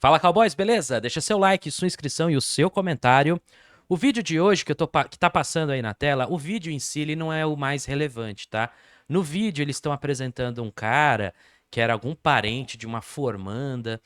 Fala, cowboys, beleza? Deixa seu like, sua inscrição e o seu comentário. O vídeo de hoje que tá passando aí na tela, o vídeo em si ele não é o mais relevante, tá? No vídeo eles estão apresentando um cara que era algum parente de uma formanda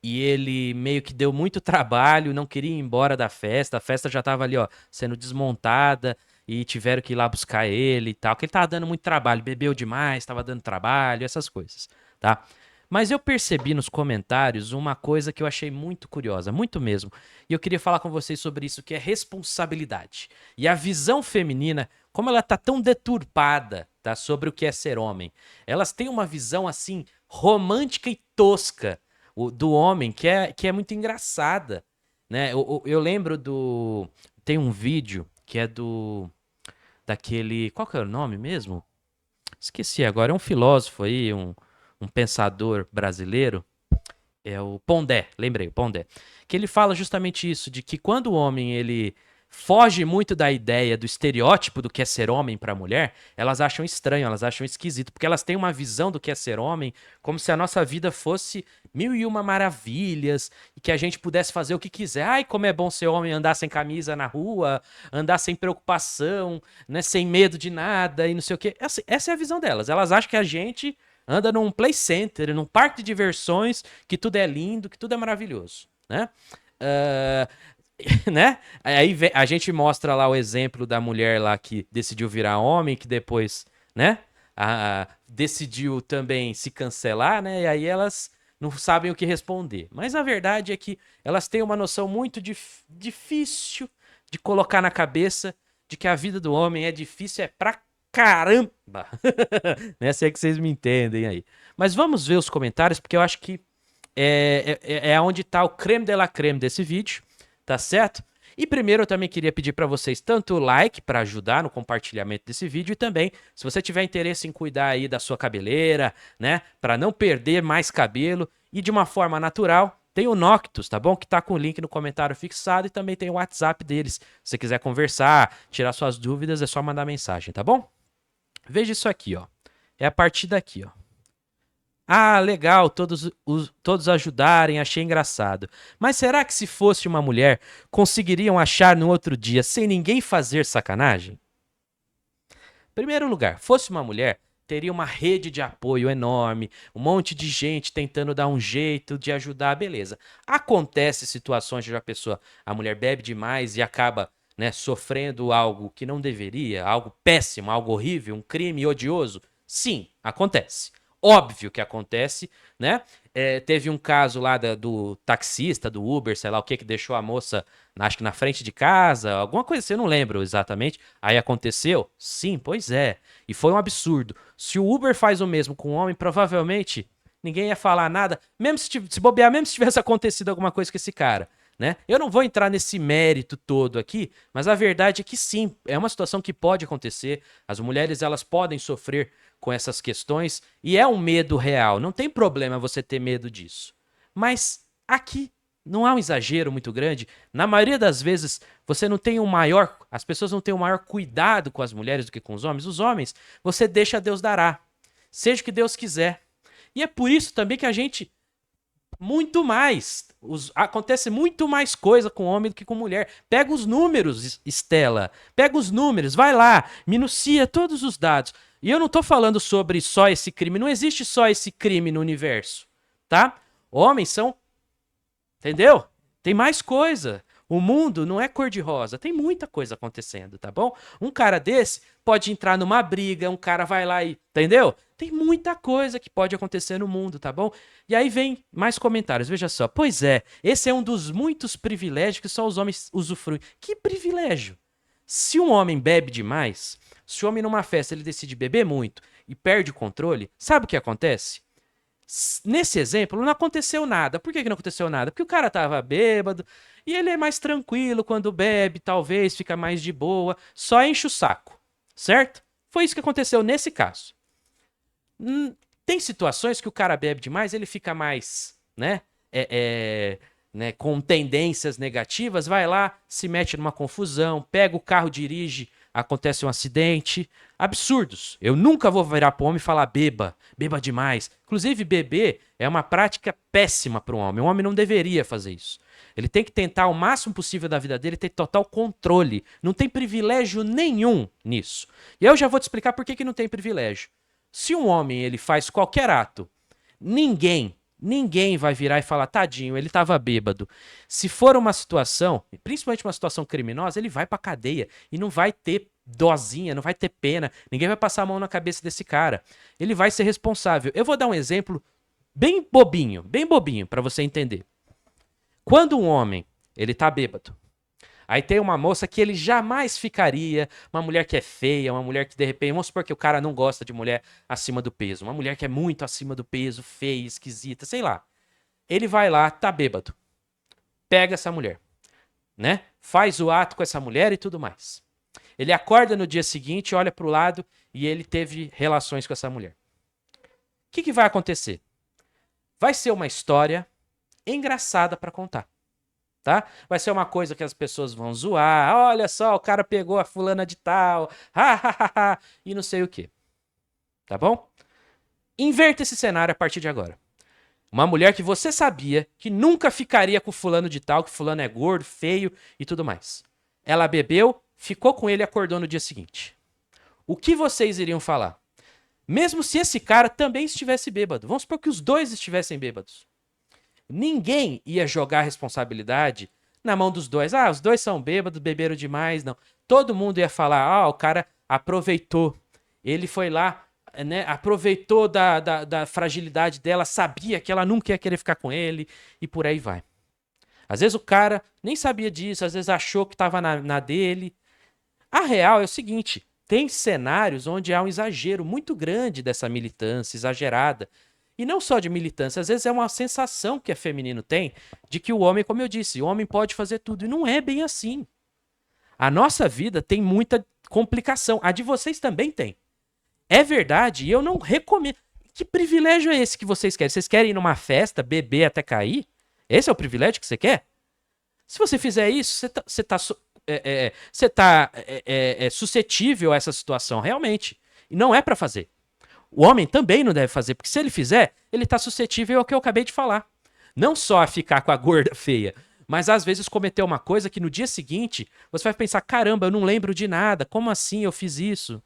e ele meio que deu muito trabalho, não queria ir embora da festa. A festa já tava ali, ó, sendo desmontada e tiveram que ir lá buscar ele e tal, que ele tava dando muito trabalho, bebeu demais, tava dando trabalho, essas coisas, tá? Mas eu percebi nos comentários uma coisa que eu achei muito curiosa, muito mesmo. E eu queria falar com vocês sobre isso, que é responsabilidade. E a visão feminina, como ela tá tão deturpada, tá, sobre o que é ser homem. Elas têm uma visão assim romântica e tosca do homem que é muito engraçada, né? Eu lembro do tem um vídeo que é do daquele, qual que é o nome mesmo? Esqueci agora, é um filósofo aí, um pensador brasileiro, é o Pondé, lembrei, o Pondé, que ele fala justamente isso, de que quando o homem ele foge muito da ideia, do estereótipo do que é ser homem para a mulher, elas acham estranho, elas acham esquisito, porque elas têm uma visão do que é ser homem, como se a nossa vida fosse mil e uma maravilhas, e que a gente pudesse fazer o que quiser. Ai, como é bom ser homem, andar sem camisa na rua, andar sem preocupação, né, sem medo de nada e não sei o quê. Essa é a visão delas. Elas acham que a gente anda num play center, num parque de diversões, que tudo é lindo, que tudo é maravilhoso, né? Ah, né? Aí a gente mostra lá o exemplo da mulher lá que decidiu virar homem, que depois, né? Decidiu também se cancelar, né? E aí elas não sabem o que responder. Mas a verdade é que elas têm uma noção muito difícil de colocar na cabeça de que a vida do homem é difícil, é pra caramba. Né? Se é que vocês me entendem aí. Mas vamos ver os comentários, porque eu acho que é onde tá o creme de la creme desse vídeo, tá certo? E primeiro eu também queria pedir para vocês tanto o like para ajudar no compartilhamento desse vídeo e também, se você tiver interesse em cuidar aí da sua cabeleira, né, para não perder mais cabelo e de uma forma natural, tem o Noctus, tá bom? Que tá com o link no comentário fixado e também tem o WhatsApp deles. Se você quiser conversar, tirar suas dúvidas, é só mandar mensagem, tá bom? Veja isso aqui, ó. É a partir daqui, ó. Ah, legal, todos ajudarem, achei engraçado. Mas será que se fosse uma mulher, conseguiriam achar no outro dia sem ninguém fazer sacanagem? Primeiro lugar, fosse uma mulher, teria uma rede de apoio enorme, um monte de gente tentando dar um jeito de ajudar, beleza. Acontece situações onde a mulher bebe demais e acaba, né, sofrendo algo que não deveria, algo péssimo, algo horrível, um crime odioso. Sim, acontece. Óbvio que acontece, né? Teve um caso lá do taxista, do Uber, sei lá o que deixou a moça, acho que na frente de casa, alguma coisa assim, eu não lembro exatamente. Aí aconteceu? Sim, pois é. E foi um absurdo. Se o Uber faz o mesmo com o homem, provavelmente ninguém ia falar nada, mesmo se bobear, mesmo se tivesse acontecido alguma coisa com esse cara. Né? Eu não vou entrar nesse mérito todo aqui, mas a verdade é que sim, é uma situação que pode acontecer. As mulheres elas podem sofrer com essas questões e é um medo real. Não tem problema você ter medo disso. Mas aqui não há um exagero muito grande. Na maioria das vezes, você não tem um maior. As pessoas não têm um maior cuidado com as mulheres do que com os homens. Os homens, você deixa Deus dará. Seja o que Deus quiser. E é por isso também que a gente. Muito mais. Acontece muito mais coisa com homem do que com mulher. Pega os números, Estela. Pega os números, vai lá, minucia todos os dados. E eu não tô falando sobre só esse crime. Não existe só esse crime no universo, tá? Homens são. Entendeu? Tem mais coisa. O mundo não é cor-de-rosa, tem muita coisa acontecendo, tá bom? Um cara desse pode entrar numa briga, um cara vai lá e. Entendeu? Tem muita coisa que pode acontecer no mundo, tá bom? E aí vem mais comentários, veja só. Pois é, esse é um dos muitos privilégios que só os homens usufruem. Que privilégio? Se um homem bebe demais, se o homem numa festa ele decide beber muito e perde o controle, sabe o que acontece? Nesse exemplo, não aconteceu nada. Por que que não aconteceu nada? Porque o cara tava bêbado e ele é mais tranquilo quando bebe, talvez fica mais de boa, só enche o saco, certo? Foi isso que aconteceu nesse caso. Tem situações que o cara bebe demais, ele fica mais, né, né, com tendências negativas, vai lá, se mete numa confusão, pega o carro, dirige acontece um acidente, absurdos. Eu nunca vou virar para o homem e falar beba, beba demais. Inclusive, beber é uma prática péssima para um homem. Um homem não deveria fazer isso. Ele tem que tentar o máximo possível da vida dele ter total controle. Não tem privilégio nenhum nisso. E eu já vou te explicar por que não tem privilégio. Se um homem ele faz qualquer ato, ninguém vai virar e falar, tadinho, ele estava bêbado. Se for uma situação, principalmente uma situação criminosa, ele vai pra cadeia e não vai ter dozinha, não vai ter pena, ninguém vai passar a mão na cabeça desse cara. Ele vai ser responsável. Eu vou dar um exemplo bem bobinho para você entender. Quando um homem, ele tá bêbado, aí tem uma moça que ele jamais ficaria, uma mulher que é feia, uma mulher que de repente, vamos supor que o cara não gosta de mulher acima do peso, uma mulher que é muito acima do peso, feia, esquisita, sei lá. Ele vai lá, tá bêbado, pega essa mulher, né? Faz o ato com essa mulher e tudo mais. Ele acorda no dia seguinte, olha pro lado e ele teve relações com essa mulher. O que vai acontecer? Vai ser uma história engraçada pra contar. Tá? Vai ser uma coisa que as pessoas vão zoar. Olha só, o cara pegou a fulana de tal. E não sei o que. Tá bom? Inverta esse cenário a partir de agora. Uma mulher que você sabia que nunca ficaria com fulano de tal, que fulano é gordo, feio e tudo mais. Ela bebeu, ficou com ele e acordou no dia seguinte. O que vocês iriam falar? Mesmo se esse cara também estivesse bêbado. Vamos supor que os dois estivessem bêbados. Ninguém ia jogar a responsabilidade na mão dos dois. Ah, os dois são bêbados, beberam demais. Não. Todo mundo ia falar, ah, o cara aproveitou. Ele foi lá, né, aproveitou da fragilidade dela, sabia que ela nunca ia querer ficar com ele e por aí vai. Às vezes o cara nem sabia disso, às vezes achou que estava na dele. A real é o seguinte, tem cenários onde há um exagero muito grande dessa militância exagerada. E não só de militância, às vezes é uma sensação que a feminino tem de que o homem, como eu disse, o homem pode fazer tudo. E não é bem assim. A nossa vida tem muita complicação. A de vocês também tem. É verdade, e eu não recomendo. Que privilégio é esse que vocês querem? Vocês querem ir numa festa, beber até cair? Esse é o privilégio que você quer? Se você fizer isso, você tá suscetível a essa situação, realmente. E não é pra fazer. O homem também não deve fazer, porque se ele fizer, ele tá suscetível ao que eu acabei de falar. Não só a ficar com a gorda feia, mas às vezes cometer uma coisa que no dia seguinte você vai pensar, caramba, eu não lembro de nada, como assim eu fiz isso?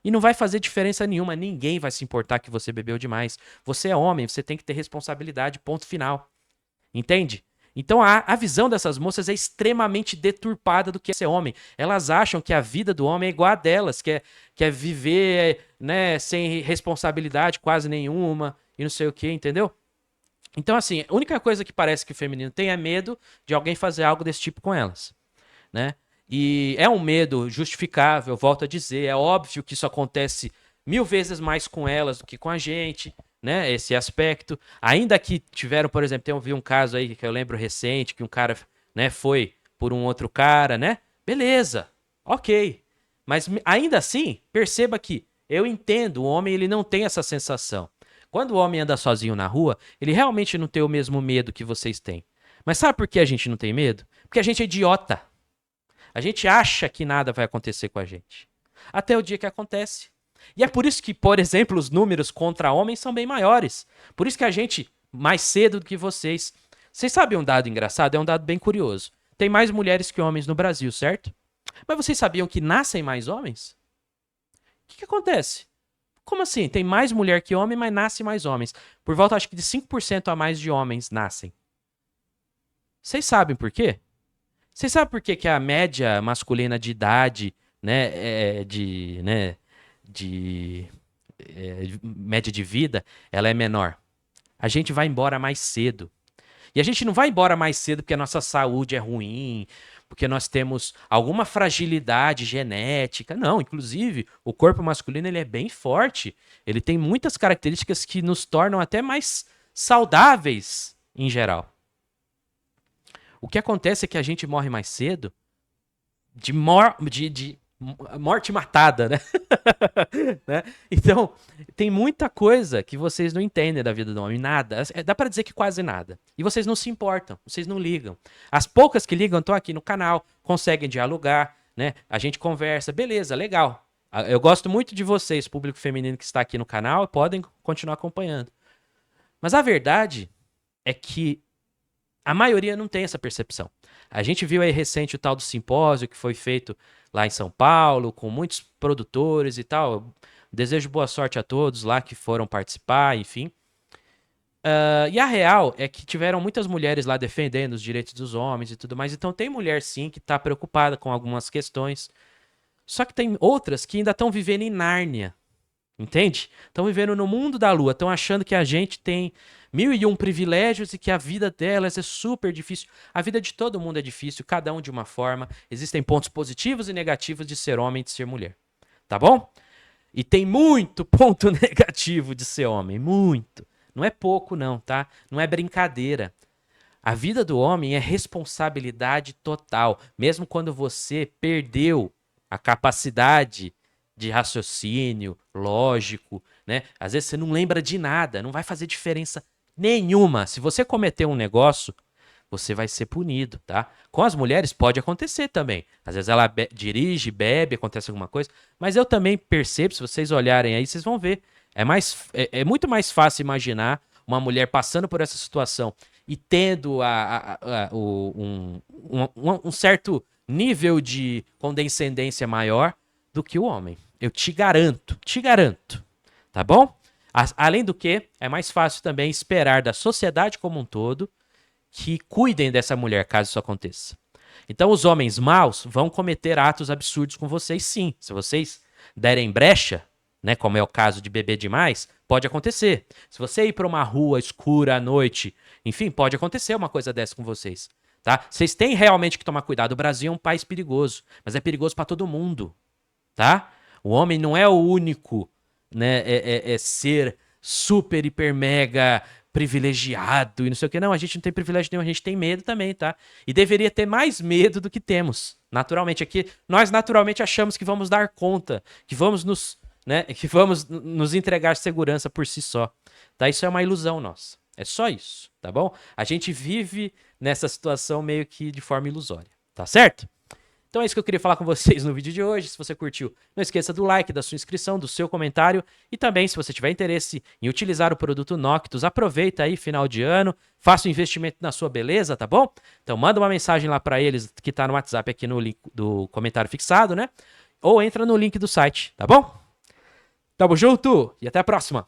E não vai fazer diferença nenhuma, ninguém vai se importar que você bebeu demais. Você é homem, você tem que ter responsabilidade, ponto final. Entende? Então a visão dessas moças é extremamente deturpada do que é ser homem. Elas acham que a vida do homem é igual a delas, que é viver, né, sem responsabilidade quase nenhuma e não sei o que, entendeu? Então, assim, a única coisa que parece que o feminino tem é medo de alguém fazer algo desse tipo com elas, né? E é um medo justificável, volto a dizer, é óbvio que isso acontece 1000 vezes mais com elas do que com a gente, né? Esse aspecto. Ainda que tiveram, por exemplo, eu vi um caso aí que eu lembro recente, que um cara, né, foi por um outro cara, né? Beleza, ok. Mas ainda assim, perceba que eu entendo, o homem ele não tem essa sensação. Quando o homem anda sozinho na rua, ele realmente não tem o mesmo medo que vocês têm. Mas sabe por que a gente não tem medo? Porque a gente é idiota. A gente acha que nada vai acontecer com a gente. Até o dia que acontece. E é por isso que, por exemplo, os números contra homens são bem maiores. Por isso que a gente, mais cedo do que vocês. Vocês sabem um dado engraçado? É um dado bem curioso. Tem mais mulheres que homens no Brasil, certo? Mas vocês sabiam que nascem mais homens? O que acontece? Como assim? Tem mais mulher que homem, mas nasce mais homens. Por volta, acho que de 5% a mais de homens nascem. Vocês sabem por quê? Vocês sabem por que que a média masculina de idade, né, média de vida, ela é menor? A gente vai embora mais cedo. E a gente não vai embora mais cedo porque a nossa saúde é ruim, porque nós temos alguma fragilidade genética. Não, inclusive, o corpo masculino ele é bem forte. Ele tem muitas características que nos tornam até mais saudáveis em geral. O que acontece é que a gente morre mais cedo de morte matada, né? Né? Então, tem muita coisa que vocês não entendem da vida do homem. Nada. Dá pra dizer que quase nada. E vocês não se importam, vocês não ligam. As poucas que ligam estão aqui no canal, conseguem dialogar, né? A gente conversa, beleza, legal. Eu gosto muito de vocês, público feminino que está aqui no canal, podem continuar acompanhando. Mas a verdade é que a maioria não tem essa percepção. A gente viu aí recente o tal do simpósio que foi feito lá em São Paulo, com muitos produtores e tal. Desejo boa sorte a todos lá que foram participar, enfim. E a real é que tiveram muitas mulheres lá defendendo os direitos dos homens e tudo mais. Então tem mulher sim que está preocupada com algumas questões. Só que tem outras que ainda estão vivendo em Nárnia. Entende? Estão vivendo no mundo da lua, estão achando que a gente tem 1001 privilégios e que a vida delas é super difícil. A vida de todo mundo é difícil, cada um de uma forma. Existem pontos positivos e negativos de ser homem e de ser mulher. Tá bom? E tem muito ponto negativo de ser homem, muito. Não é pouco não, tá? Não é brincadeira. A vida do homem é responsabilidade total, mesmo quando você perdeu a capacidade de raciocínio lógico, né? Às vezes você não lembra de nada, não vai fazer diferença nenhuma. Se você cometer um negócio, você vai ser punido, tá? Com as mulheres pode acontecer também. Às vezes ela dirige, bebe, acontece alguma coisa, mas eu também percebo, se vocês olharem aí, vocês vão ver. É muito mais fácil imaginar uma mulher passando por essa situação e tendo um certo nível de condescendência maior do que o homem. Eu te garanto, tá bom? Além do que, é mais fácil também esperar da sociedade como um todo que cuidem dessa mulher caso isso aconteça. Então os homens maus vão cometer atos absurdos com vocês sim. Se vocês derem brecha, né, como é o caso de beber demais, pode acontecer. Se você ir para uma rua escura à noite, enfim, pode acontecer uma coisa dessa com vocês, tá? Vocês têm realmente que tomar cuidado. O Brasil é um país perigoso, mas é perigoso para todo mundo, tá? O homem não é o único, né, ser super, hiper, mega privilegiado e não sei o que. Não, a gente não tem privilégio nenhum, a gente tem medo também, tá? E deveria ter mais medo do que temos, naturalmente. Aqui, nós naturalmente achamos que vamos dar conta, que vamos nos entregar segurança por si só, tá? Isso é uma ilusão nossa. É só isso, tá bom? A gente vive nessa situação meio que de forma ilusória, tá certo? Então é isso que eu queria falar com vocês no vídeo de hoje. Se você curtiu, não esqueça do like, da sua inscrição, do seu comentário. E também, se você tiver interesse em utilizar o produto Noctus, aproveita aí, final de ano, faça um investimento na sua beleza, tá bom? Então manda uma mensagem lá para eles, que tá no WhatsApp aqui no link do comentário fixado, né? Ou entra no link do site, tá bom? Tamo junto e até a próxima!